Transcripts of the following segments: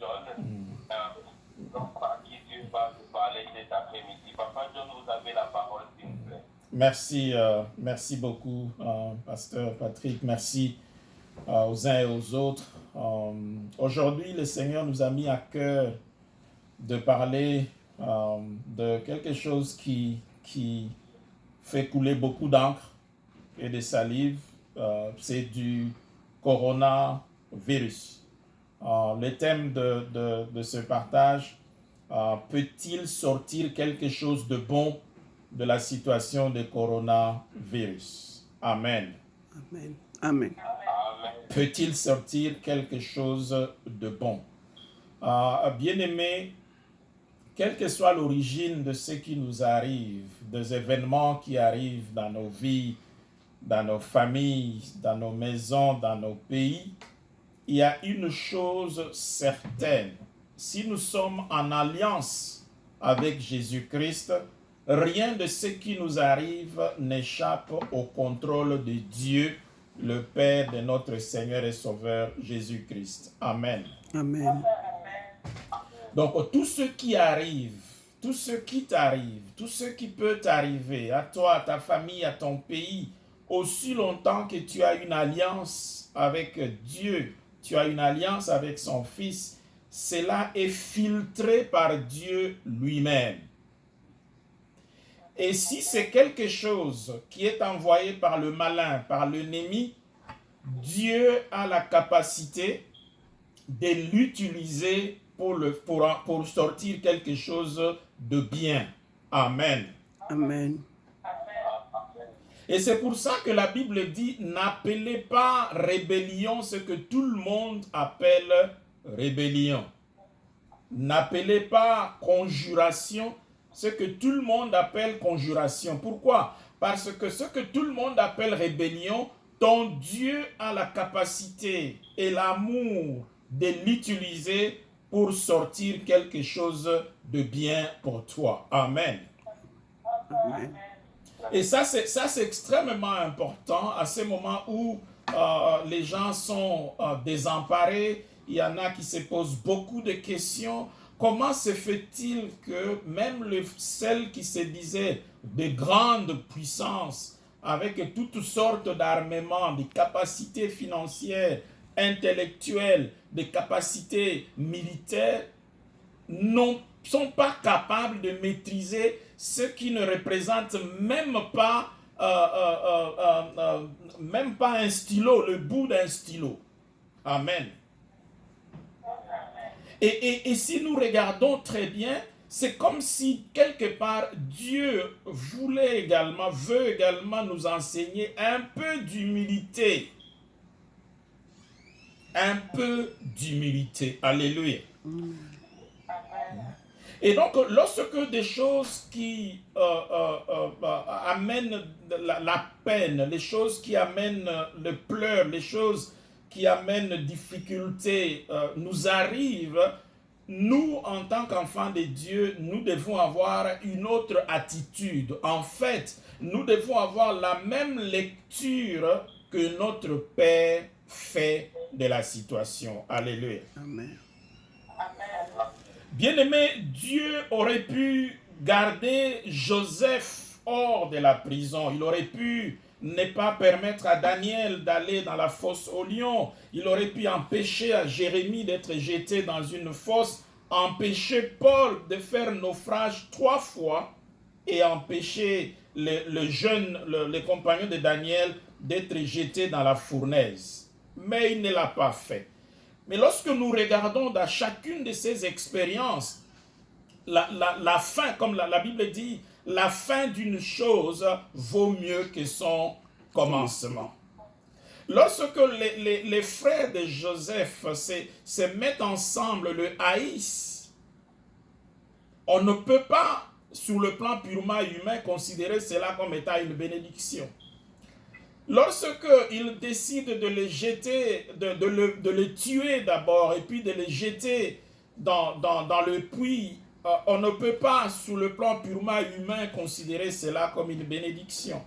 personnes. Donc, par qui Dieu va nous parler cet après-midi. Papa John, vous avez la parole, s'il vous plaît. Merci beaucoup, Pasteur Patrick. Merci aux uns et aux autres. Aujourd'hui, le Seigneur nous a mis à cœur de parler de quelque chose qui fait couler beaucoup d'encre et de salive. C'est du coronavirus. Le thème de ce partage, peut-il sortir quelque chose de bon de la situation de coronavirus? Amen. Amen. Amen. Peut-il sortir quelque chose de bon? Bien-aimés, quelle que soit l'origine de ce qui nous arrive, des événements qui arrivent dans nos vies, dans nos familles, dans nos maisons, dans nos pays, il y a une chose certaine. Si nous sommes en alliance avec Jésus-Christ, rien de ce qui nous arrive n'échappe au contrôle de Dieu, le Père de notre Seigneur et Sauveur Jésus-Christ. Amen. Amen. Donc, tout ce qui arrive, tout ce qui t'arrive, tout ce qui peut t'arriver à toi, à ta famille, à ton pays, aussi longtemps que tu as une alliance avec Dieu, tu as une alliance avec son Fils, cela est filtré par Dieu lui-même. Et si c'est quelque chose qui est envoyé par le malin, par l'ennemi, Dieu a la capacité de l'utiliser pour sortir quelque chose de bien. Amen. Amen. Et c'est pour ça que la Bible dit, n'appelez pas rébellion ce que tout le monde appelle rébellion. N'appelez pas conjuration ce que tout le monde appelle conjuration. Pourquoi? Parce que ce que tout le monde appelle rébellion, ton Dieu a la capacité et l'amour de l'utiliser pour sortir quelque chose de bien pour toi. Amen. Amen. Et ça, c'est extrêmement important à ce moment où les gens sont désemparés. Il y en a qui se posent beaucoup de questions. Comment se fait-il que même celles qui se disaient de grandes puissances, avec toutes sortes d'armements, des capacités financières, intellectuelles, des capacités militaires, ne sont pas capables de maîtriser ce qui ne représente même pas un stylo, le bout d'un stylo. Amen. Et si nous regardons très bien, c'est comme si quelque part Dieu veut également nous enseigner un peu d'humilité. Un peu d'humilité. Alléluia. Et donc, lorsque des choses qui amènent la peine, les choses qui amènent le pleur, les choses qui amènent difficulté nous arrivent, nous, en tant qu'enfants de Dieu, nous devons avoir une autre attitude. En fait, nous devons avoir la même lecture que notre Père fait de la situation. Alléluia. Amen. Bien-aimé, Dieu aurait pu garder Joseph hors de la prison. Il aurait pu ne pas permettre à Daniel d'aller dans la fosse aux lions. Il aurait pu empêcher à Jérémie d'être jeté dans une fosse, empêcher Paul de faire naufrage 3 fois et empêcher les compagnons de Daniel d'être jetés dans la fournaise. Mais il ne l'a pas fait. Mais lorsque nous regardons dans chacune de ces expériences, la fin, comme la Bible dit, la fin d'une chose vaut mieux que son commencement. Lorsque les frères de Joseph se mettent ensemble, le haïssent, on ne peut pas, sur le plan purement humain, considérer cela comme étant une bénédiction. Lorsqu'ils décident de les jeter, de les tuer d'abord, et puis de les jeter dans le puits, on ne peut pas, sur le plan purement humain, considérer cela comme une bénédiction.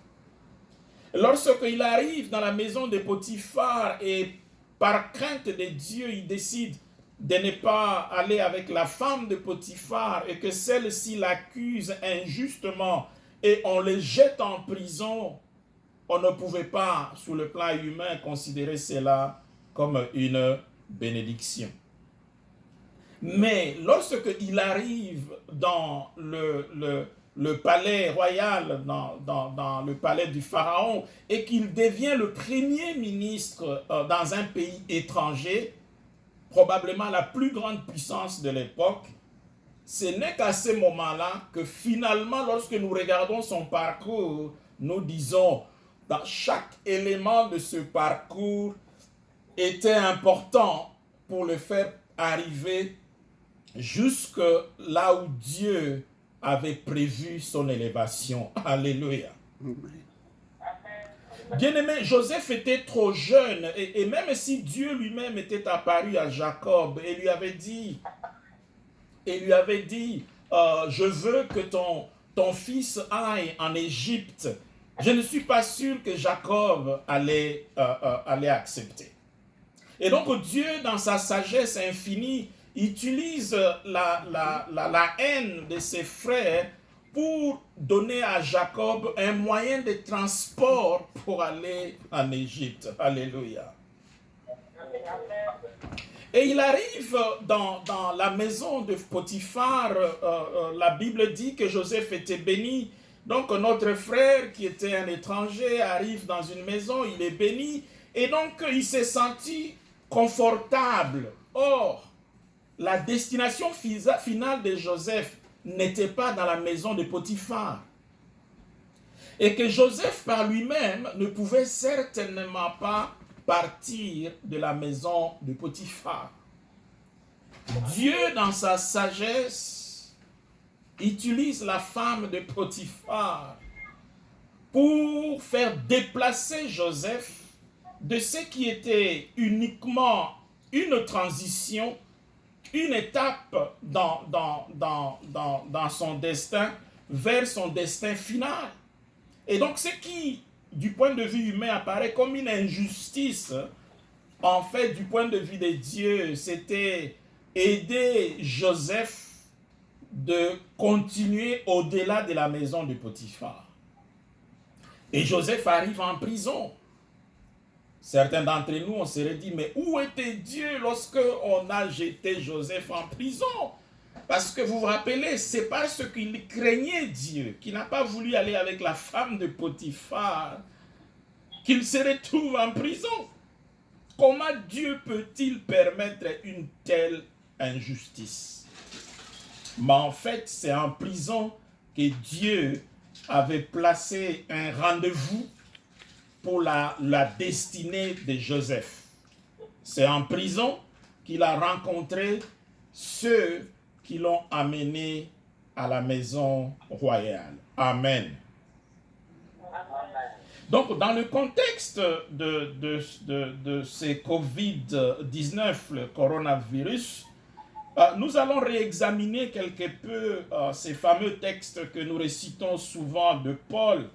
Lorsqu'il arrive dans la maison de Potiphar et par crainte de Dieu, il décide de ne pas aller avec la femme de Potiphar et que celle-ci l'accuse injustement et on le jette en prison, on ne pouvait pas, sous le plan humain, considérer cela comme une bénédiction. Mais lorsqu'il arrive dans le palais royal, dans le palais du Pharaon, et qu'il devient le premier ministre dans un pays étranger, probablement la plus grande puissance de l'époque, ce n'est qu'à ce moment-là que finalement, lorsque nous regardons son parcours, nous disons, dans chaque élément de ce parcours était important pour le faire arriver jusque là où Dieu avait prévu son élévation. Alléluia. Amen. Bien-aimé, Joseph était trop jeune et même si Dieu lui-même était apparu à Jacob et lui avait dit, je veux que ton fils aille en Égypte, je ne suis pas sûr que Jacob allait accepter. Et donc Dieu, dans sa sagesse infinie, utilise la haine de ses frères pour donner à Jacob un moyen de transport pour aller en Égypte. Alléluia. Et il arrive dans la maison de Potiphar, la Bible dit que Joseph était béni. Donc notre frère qui était un étranger arrive dans une maison, il est béni. Et donc il s'est senti confortable. Or, la destination finale de Joseph n'était pas dans la maison de Potiphar. Et que Joseph par lui-même ne pouvait certainement pas partir de la maison de Potiphar. Dieu, dans sa sagesse, utilise la femme de Potiphar pour faire déplacer Joseph de ce qui était uniquement une transition, une étape dans son destin vers son destin final. Et donc ce qui, du point de vue humain, apparaît comme une injustice, en fait, du point de vue de Dieu, c'était aider Joseph de continuer au-delà de la maison de Potiphar. Et Joseph arrive en prison. Certains d'entre nous, on serait dit, mais où était Dieu lorsque on a jeté Joseph en prison? Parce que vous vous rappelez, c'est parce qu'il craignait Dieu, qu'il n'a pas voulu aller avec la femme de Potiphar, qu'il se retrouve en prison. Comment Dieu peut-il permettre une telle injustice? Mais en fait, c'est en prison que Dieu avait placé un rendez-vous pour la destinée de Joseph. C'est en prison qu'il a rencontré ceux qui l'ont amené à la maison royale. Amen. Donc, dans le contexte de ce Covid-19, le coronavirus, nous allons réexaminer quelque peu ces fameux textes que nous récitons souvent de Paul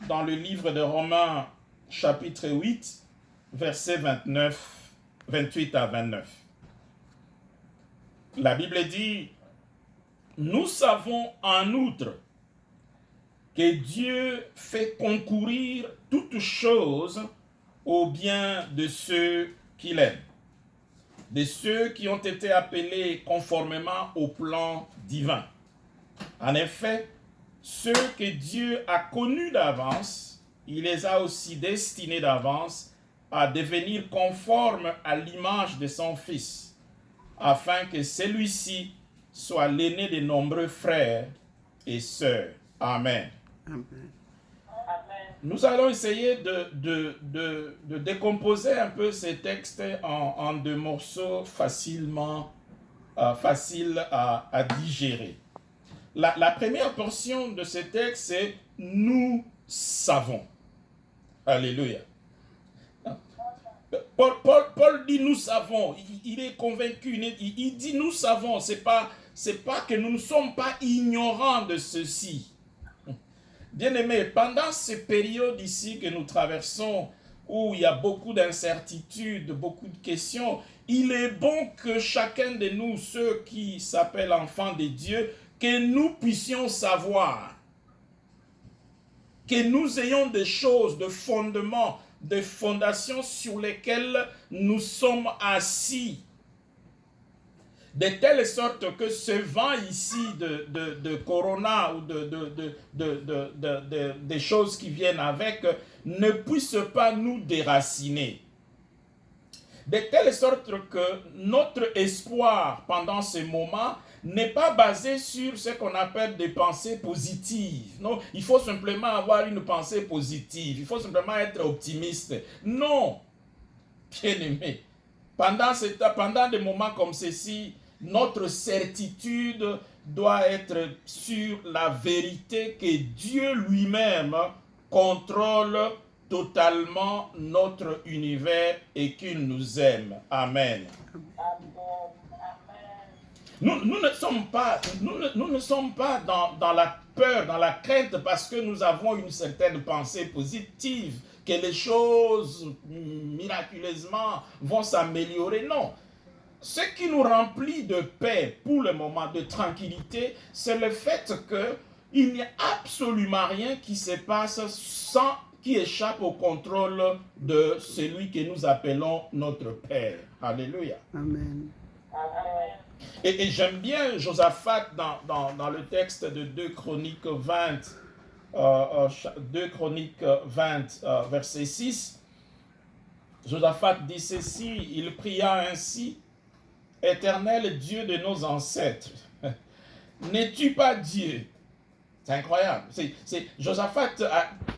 dans le livre de Romains, chapitre 8, versets 28 à 29. La Bible dit, « Nous savons en outre que Dieu fait concourir toutes choses au bien de ceux qu'il aime, de ceux qui ont été appelés conformément au plan divin. En effet, ceux que Dieu a connus d'avance, il les a aussi destinés d'avance à devenir conformes à l'image de son Fils, afin que celui-ci soit l'aîné de nombreux frères et sœurs. Amen. Amen. Nous allons essayer de décomposer un peu ces textes en deux morceaux faciles à digérer. La première portion de ce texte, c'est « Nous savons ». Alléluia. Paul dit « Nous savons ». Il est convaincu. Il dit « Nous savons ». C'est pas que nous ne sommes pas ignorants de ceci. Bien-aimés, pendant ces périodes ici que nous traversons, où il y a beaucoup d'incertitudes, beaucoup de questions, il est bon que chacun de nous, ceux qui s'appellent enfants de Dieu, que nous puissions savoir, que nous ayons des choses, des fondements, des fondations sur lesquelles nous sommes assis, de telle sorte que ce vent ici de corona ou des choses qui viennent avec ne puisse pas nous déraciner. De telle sorte que notre espoir pendant ce moment n'est pas basé sur ce qu'on appelle des pensées positives. Non, il faut simplement avoir une pensée positive. Il faut simplement être optimiste. Non, bien-aimé. Pendant des moments comme ceci, notre certitude doit être sur la vérité que Dieu lui-même contrôle totalement notre univers et qu'il nous aime. Amen. Nous ne sommes pas dans la peur, dans la crainte parce que nous avons une certaine pensée positive, que les choses miraculeusement vont s'améliorer. Non. Ce qui nous remplit de paix pour le moment, de tranquillité, c'est le fait qu'il n'y a absolument rien qui se passe qui échappe au contrôle de celui que nous appelons notre Père. Alléluia. Amen. Et j'aime bien Josaphat dans le texte de 2 Chroniques 20, 2 Chroniques 20, verset 6. Josaphat dit ceci, il pria ainsi: Éternel Dieu de nos ancêtres, n'es-tu pas Dieu? C'est incroyable. Josaphat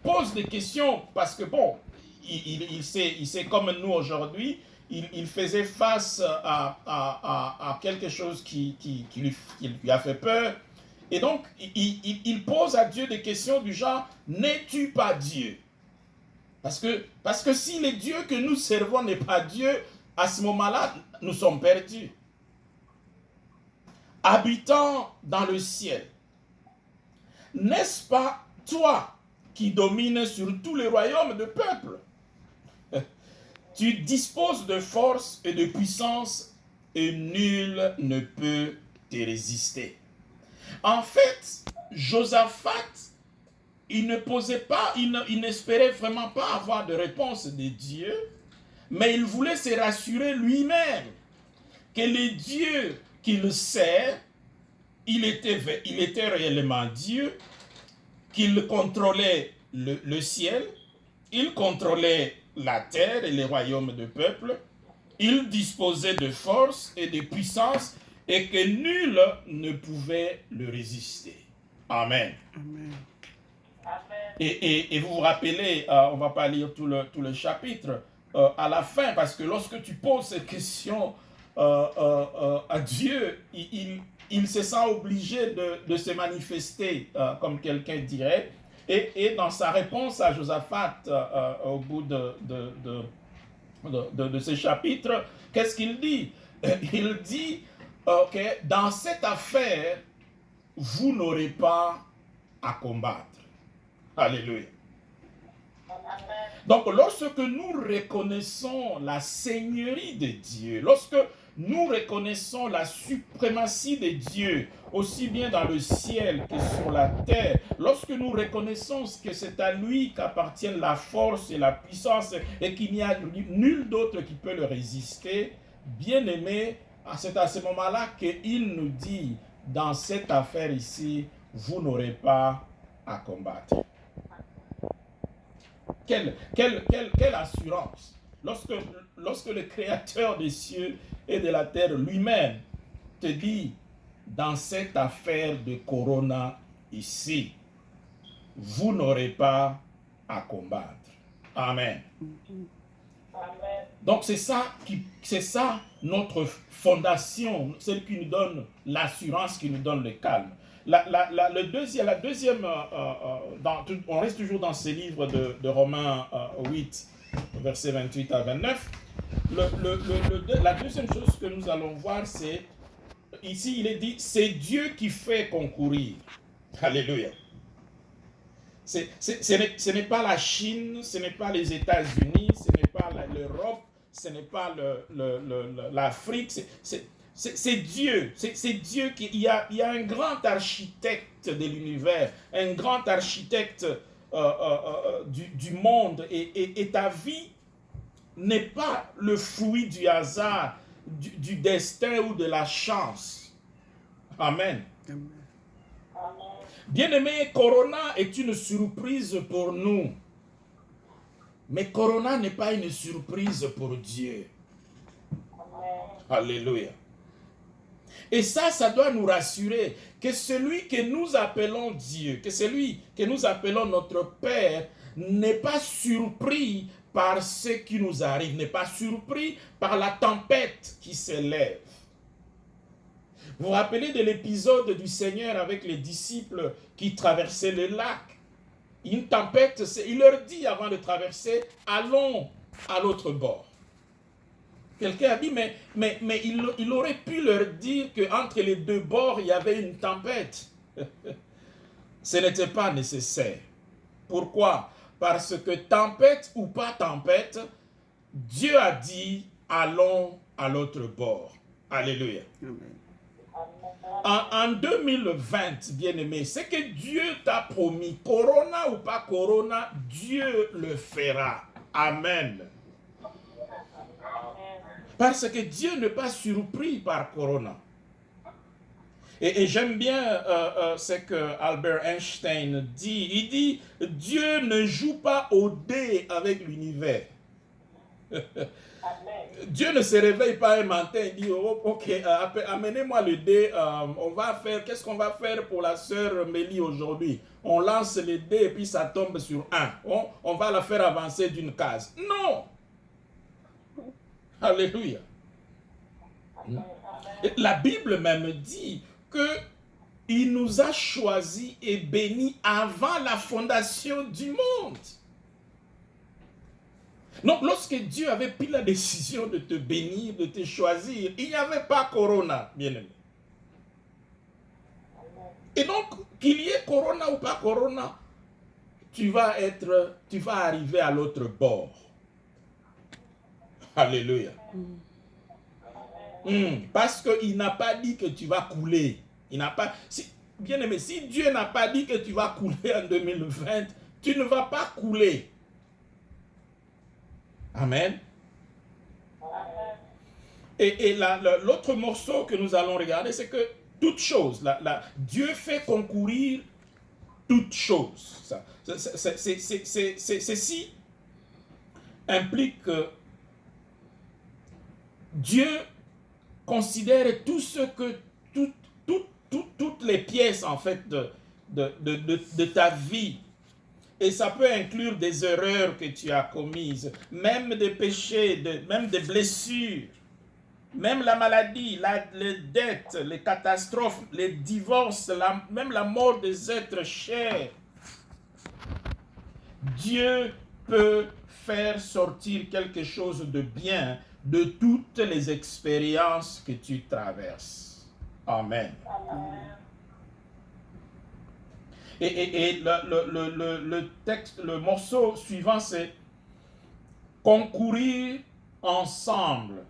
pose des questions parce que bon, il sait comme nous aujourd'hui, il faisait face à quelque chose qui lui a fait peur. Et donc, il pose à Dieu des questions du genre: n'es-tu pas Dieu? Parce que si le Dieu que nous servons n'est pas Dieu, à ce moment-là, nous sommes perdus. Habitant dans le ciel, n'est-ce pas toi qui domines sur tous les royaumes de peuple? Tu disposes de force et de puissance et nul ne peut te résister. En fait, Josaphat, il n'espérait vraiment pas avoir de réponse de Dieu, mais il voulait se rassurer lui-même que le Dieu qu'il sert, il était réellement Dieu, qu'il contrôlait le ciel, il contrôlait la terre et les royaumes de peuple, il disposait de force et de puissance et que nul ne pouvait le résister. Amen. Amen. Et vous vous rappelez, on ne va pas lire tout le chapitre, à la fin, parce que lorsque tu poses cette question à Dieu, il se sent obligé de se manifester, comme quelqu'un dirait. Et dans sa réponse à Josaphat, au bout de ce chapitre, qu'est-ce qu'il dit? Il dit que dans cette affaire, vous n'aurez pas à combattre. Alléluia. Donc, lorsque nous reconnaissons la seigneurie de Dieu, lorsque nous reconnaissons la suprématie de Dieu, aussi bien dans le ciel que sur la terre, lorsque nous reconnaissons que c'est à lui qu'appartiennent la force et la puissance et qu'il n'y a nul d'autre qui peut le résister, bien aimé, c'est à ce moment-là qu'il nous dit, dans cette affaire ici, vous n'aurez pas à combattre. Quelle assurance! Lorsque le Créateur des cieux et de la terre lui-même te dit, dans cette affaire de corona ici, vous n'aurez pas à combattre. Amen. Donc c'est ça notre fondation, celle qui nous donne l'assurance, qui nous donne le calme. La deuxième, on reste toujours dans ce livre de Romains 8, versets 28 à 29. La deuxième chose que nous allons voir, c'est, ici il est dit, c'est Dieu qui fait concourir. Alléluia. Ce n'est pas la Chine, ce n'est pas les États-Unis, ce pas l'Europe, ce n'est pas l'Afrique, c'est Dieu. C'est Dieu il y a un grand architecte de l'univers, un grand architecte du monde. Et ta vie n'est pas le fruit du hasard, du destin ou de la chance. Amen. Amen. Bien-aimé, Corona est une surprise pour nous. Mais Corona n'est pas une surprise pour Dieu. Alléluia. Et ça doit nous rassurer que celui que nous appelons Dieu, que celui que nous appelons notre Père, n'est pas surpris par ce qui nous arrive, n'est pas surpris par la tempête qui s'élève. Vous vous rappelez de l'épisode du Seigneur avec les disciples qui traversaient le lac? Une tempête, il leur dit avant de traverser, allons à l'autre bord. Quelqu'un a dit, mais il aurait pu leur dire qu'entre les deux bords, il y avait une tempête. Ce n'était pas nécessaire. Pourquoi? Parce que tempête ou pas tempête, Dieu a dit, allons à l'autre bord. Alléluia. Amen. En 2020, bien-aimé, ce que Dieu t'a promis, Corona ou pas Corona, Dieu le fera. Amen. Parce que Dieu n'est pas surpris par Corona. Et j'aime bien ce que Albert Einstein dit. Il dit, Dieu ne joue pas au dé avec l'univers. Dieu ne se réveille pas un matin et dit, oh, ok, amenez-moi le dé, qu'est-ce qu'on va faire pour la sœur Mélie aujourd'hui? On lance le dé et puis ça tombe sur 1. On va la faire avancer d'une case. Non! Alléluia. La Bible même dit qu'il nous a choisis et bénis avant la fondation du monde. Donc, lorsque Dieu avait pris la décision de te bénir, de te choisir, il n'y avait pas Corona, bien-aimé. Et donc, qu'il y ait Corona ou pas Corona, tu vas arriver à l'autre bord. Alléluia. Parce qu'il n'a pas dit que tu vas couler. Bien-aimé, si Dieu n'a pas dit que tu vas couler en 2020, tu ne vas pas couler. Amen. Et l'autre morceau que nous allons regarder, c'est que toute chose, Dieu fait concourir toute chose. Ceci implique que Dieu considère tout ce que, toutes les pièces en fait de ta vie. Et ça peut inclure des erreurs que tu as commises, même des péchés, même des blessures, même la maladie, les dettes, les catastrophes, les divorces, même la mort des êtres chers. Dieu peut faire sortir quelque chose de bien de toutes les expériences que tu traverses. Amen. Et le texte, le morceau suivant, c'est concourir ensemble.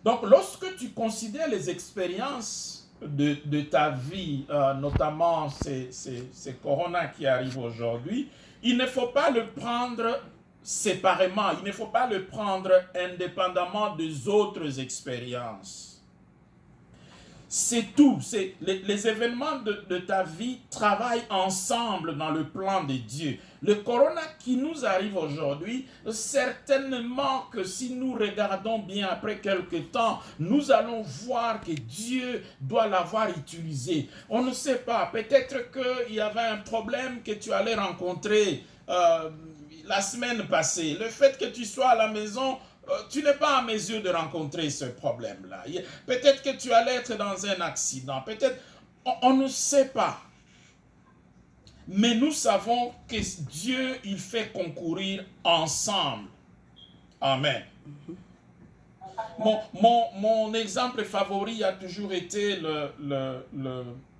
Donc, lorsque tu considères les expériences de ta vie, notamment ces corona qui arrivent aujourd'hui, il ne faut pas le prendre séparément, il ne faut pas le prendre indépendamment des autres expériences. C'est tout. Les événements de ta vie travaillent ensemble dans le plan de Dieu. Le corona qui nous arrive aujourd'hui, certainement que si nous regardons bien après quelques temps, nous allons voir que Dieu doit l'avoir utilisé. On ne sait pas. Peut-être qu'il y avait un problème que tu allais rencontrer la semaine passée. Le fait que tu sois à la maison, tu n'es pas à mesure de rencontrer ce problème-là. Peut-être que tu allais être dans un accident. Peut-être, on ne sait pas. Mais nous savons que Dieu, il fait concourir ensemble. Amen. Mon exemple favori a toujours été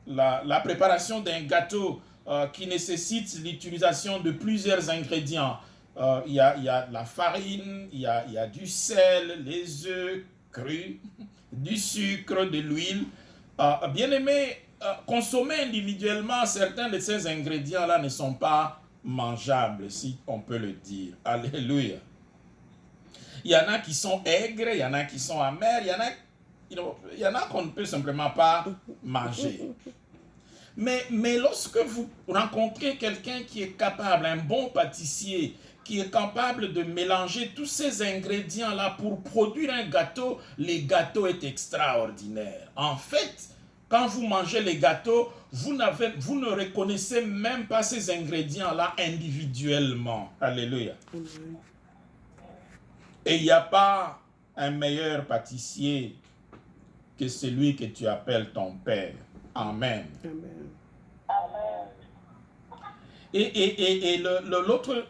la préparation d'un gâteau qui nécessite l'utilisation de plusieurs ingrédients. il y a de la farine, il y a du sel, les œufs crus, du sucre, de l'huile. Bien aimé, consommer individuellement, certains de ces ingrédients-là ne sont pas mangeables, si on peut le dire. Alléluia. Il y en a qui sont aigres, il y en a qui sont amers, il y en a qu'on ne peut simplement pas manger. Mais lorsque vous rencontrez quelqu'un qui est capable, un bon pâtissier, qui est capable de mélanger tous ces ingrédients-là pour produire un gâteau, les gâteaux est extraordinaire. En fait, quand vous mangez les gâteaux, vous ne reconnaissez même pas ces ingrédients-là individuellement. Alléluia. Et il n'y a pas un meilleur pâtissier que celui que tu appelles ton Père. Amen. Amen. Et l'autre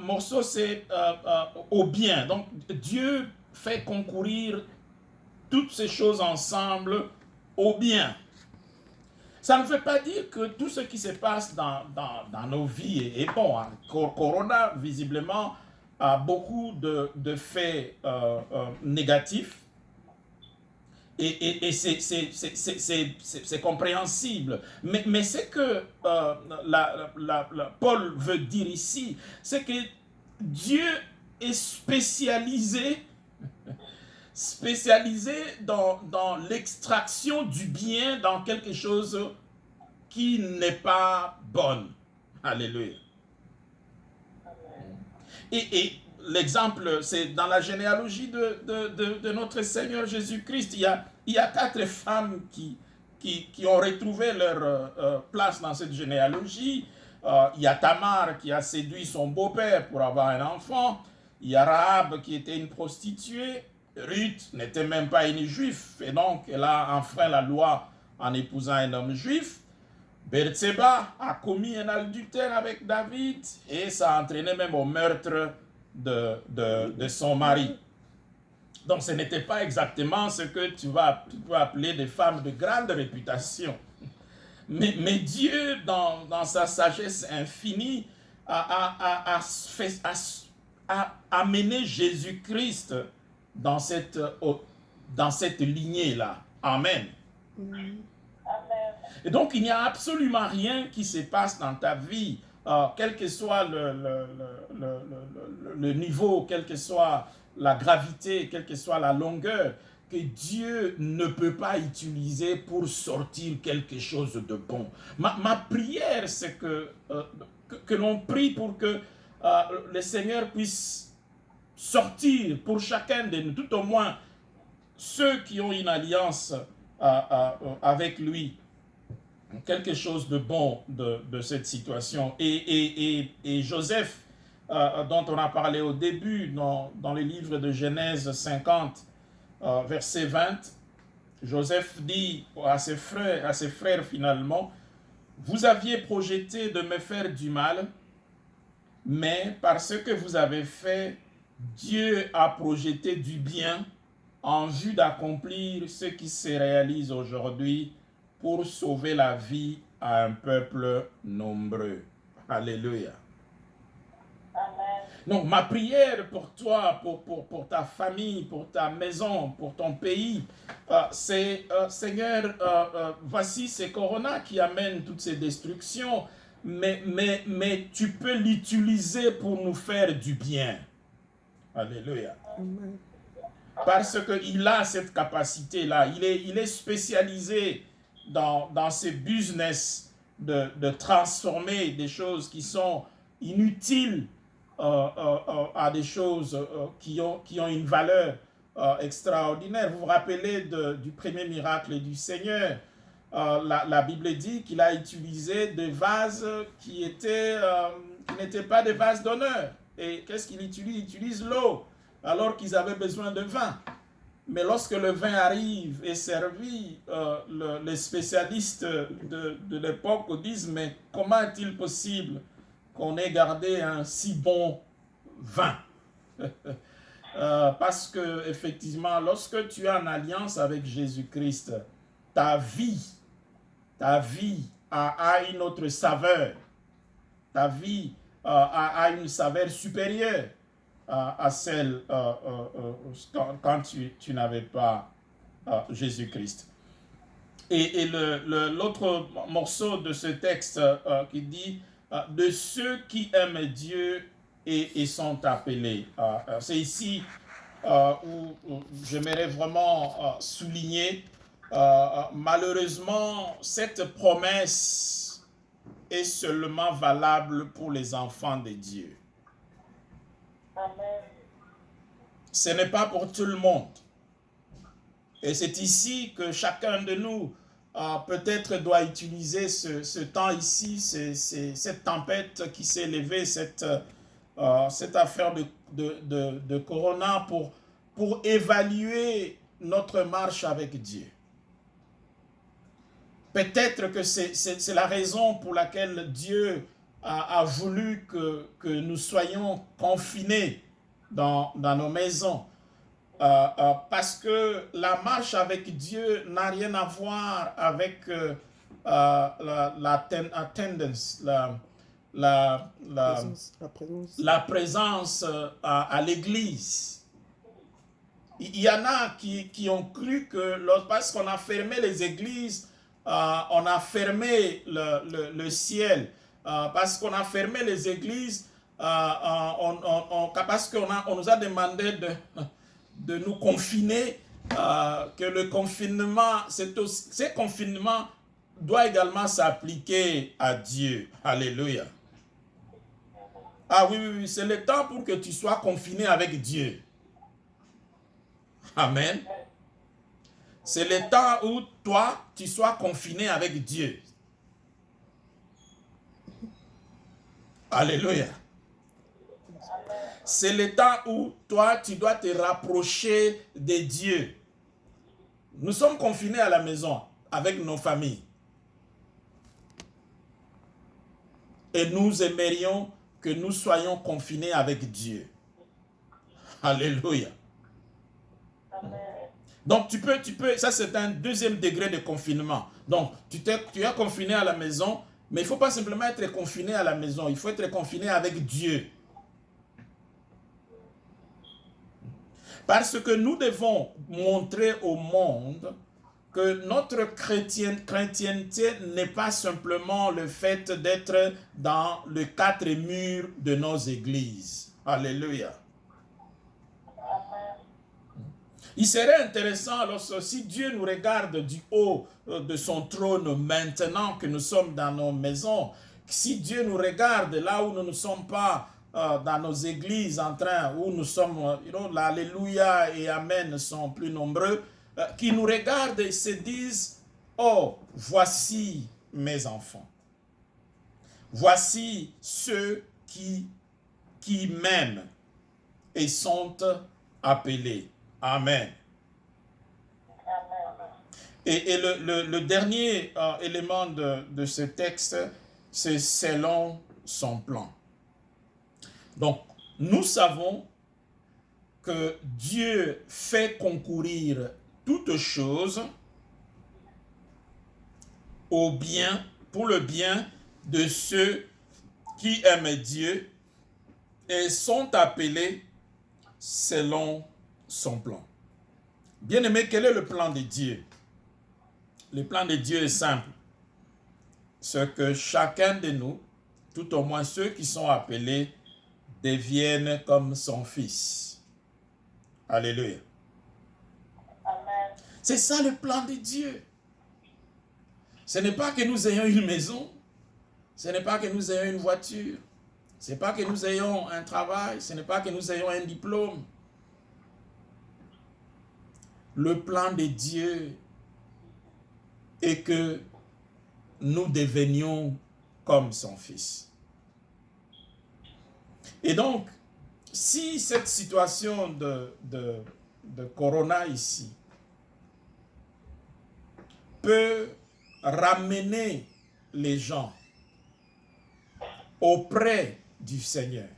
morceau, c'est au bien. Donc, Dieu fait concourir toutes ces choses ensemble au bien. Ça ne veut pas dire que tout ce qui se passe dans nos vies est bon. Hein. Corona, visiblement, a beaucoup de faits négatifs. Et c'est compréhensible. Mais ce que Paul veut dire ici, c'est que Dieu est spécialisé dans l'extraction du bien dans quelque chose qui n'est pas bonne. Alléluia. Et l'exemple, c'est dans la généalogie de notre Seigneur Jésus-Christ. Il y a 4 femmes qui ont retrouvé leur place dans cette généalogie. Il y a Tamar qui a séduit son beau-père pour avoir un enfant. Il y a Rahab qui était une prostituée. Ruth n'était même pas une juive. Et donc, elle a enfreint la loi en épousant un homme juif. Bathsheba a commis un adultère avec David et ça a entraîné même au meurtre de son mari. Donc ce n'était pas exactement ce que tu peux appeler des femmes de grande réputation. Mais Dieu, dans sa sagesse infinie, a amené Jésus-Christ dans cette lignée-là. Amen. Et donc, il n'y a absolument rien qui se passe dans ta vie, quel que soit le niveau, quelle que soit la gravité, quelle que soit la longueur, que Dieu ne peut pas utiliser pour sortir quelque chose de bon. Ma prière, c'est que l'on prie pour que le Seigneur puisse sortir pour chacun de nous, tout au moins ceux qui ont une alliance avec lui, quelque chose de bon de cette situation. Et Joseph, dont on a parlé au début dans le livre de Genèse 50, verset 20, Joseph dit à ses frères finalement, « Vous aviez projeté de me faire du mal, mais parce que vous avez fait, Dieu a projeté du bien en vue d'accomplir ce qui se réalise aujourd'hui pour sauver la vie à un peuple nombreux. » Alléluia. Amen. Donc ma prière pour toi, pour ta famille, pour ta maison, pour ton pays, c'est Seigneur, voici ces corona qui amènent toutes ces destructions, mais tu peux l'utiliser pour nous faire du bien. Alléluia. Amen. Parce qu'il a cette capacité-là, il est spécialisé dans ce business de transformer des choses qui sont inutiles à des choses qui ont une valeur extraordinaire. Vous vous rappelez du premier miracle du Seigneur. La Bible dit qu'il a utilisé des vases qui n'étaient pas des vases d'honneur. Et qu'est-ce qu'il utilise? Il utilise l'eau, alors qu'ils avaient besoin de vin. Mais lorsque le vin arrive et servi, les spécialistes de l'époque disent, mais comment est-il possible qu'on ait gardé un si bon vin? Parce que effectivement, lorsque tu es en alliance avec Jésus-Christ, ta vie a une autre saveur. Ta vie a une saveur supérieure à celle quand tu n'avais pas Jésus-Christ. Et l'autre morceau de ce texte qui dit de ceux qui aiment Dieu et sont appelés. C'est ici où j'aimerais vraiment souligner, malheureusement, cette promesse est seulement valable pour les enfants de Dieu. Amen. Ce n'est pas pour tout le monde. Et c'est ici que chacun de nous peut-être doit utiliser ce temps ici, cette tempête qui s'est levée, cette affaire de Corona pour évaluer notre marche avec Dieu. Peut-être que c'est la raison pour laquelle Dieu a voulu que nous soyons confinés dans nos maisons. Parce que la marche avec Dieu n'a rien à voir avec la attendance, la présence à l'église. Il y en a qui ont cru que parce qu'on a fermé les églises, on a fermé le ciel. Parce qu'on a fermé les églises, parce qu'on nous a demandé de nous confiner, que le confinement, ce confinement doit également s'appliquer à Dieu. Alléluia. Ah oui, c'est le temps pour que tu sois confiné avec Dieu. Amen. C'est le temps où toi, tu sois confiné avec Dieu. Alléluia. C'est le temps où toi, tu dois te rapprocher de Dieu. Nous sommes confinés à la maison avec nos familles. Et nous aimerions que nous soyons confinés avec Dieu. Alléluia. Donc tu peux, ça c'est un deuxième degré de confinement. Donc tu es confiné à la maison, mais il ne faut pas simplement être confiné à la maison, il faut être confiné avec Dieu. Parce que nous devons montrer au monde que notre chrétienté n'est pas simplement le fait d'être dans les quatre murs de nos églises. Alléluia. Il serait intéressant alors si Dieu nous regarde du haut de son trône maintenant que nous sommes dans nos maisons, si Dieu nous regarde là où nous ne sommes pas dans nos églises où nous sommes, l'alléluia et amen sont plus nombreux, qui nous regardent et se disent, oh, voici mes enfants. Voici ceux qui m'aiment et sont appelés. Amen. Et le dernier élément de ce texte, c'est selon son plan. Donc, nous savons que Dieu fait concourir toutes choses pour le bien de ceux qui aiment Dieu et sont appelés selon son plan. Bien-aimé, quel est le plan de Dieu? Le plan de Dieu est simple. C'est que chacun de nous, tout au moins ceux qui sont appelés, deviennent comme son fils. Alléluia. Amen. C'est ça le plan de Dieu. Ce n'est pas que nous ayons une maison, ce n'est pas que nous ayons une voiture, ce n'est pas que nous ayons un travail, ce n'est pas que nous ayons un diplôme. Le plan de Dieu est que nous devenions comme son fils. Et donc, si cette situation de Corona ici peut ramener les gens auprès du Seigneur,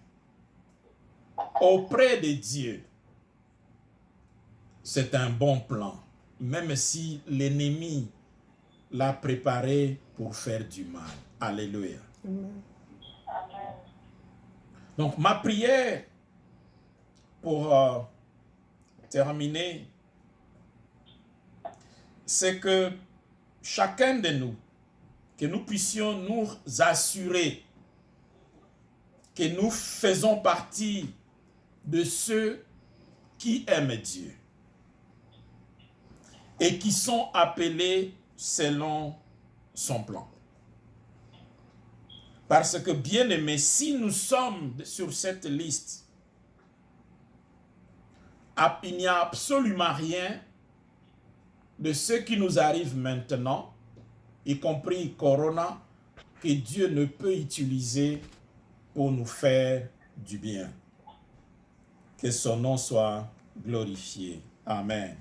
auprès de Dieu, c'est un bon plan, même si l'ennemi l'a préparé pour faire du mal. Alléluia. Amen. Amen. Donc ma prière pour terminer, c'est que chacun de nous, que nous puissions nous assurer que nous faisons partie de ceux qui aiment Dieu et qui sont appelés selon son plan. Parce que, bien aimé, si nous sommes sur cette liste, il n'y a absolument rien de ce qui nous arrive maintenant, y compris Corona, que Dieu ne peut utiliser pour nous faire du bien. Que son nom soit glorifié. Amen.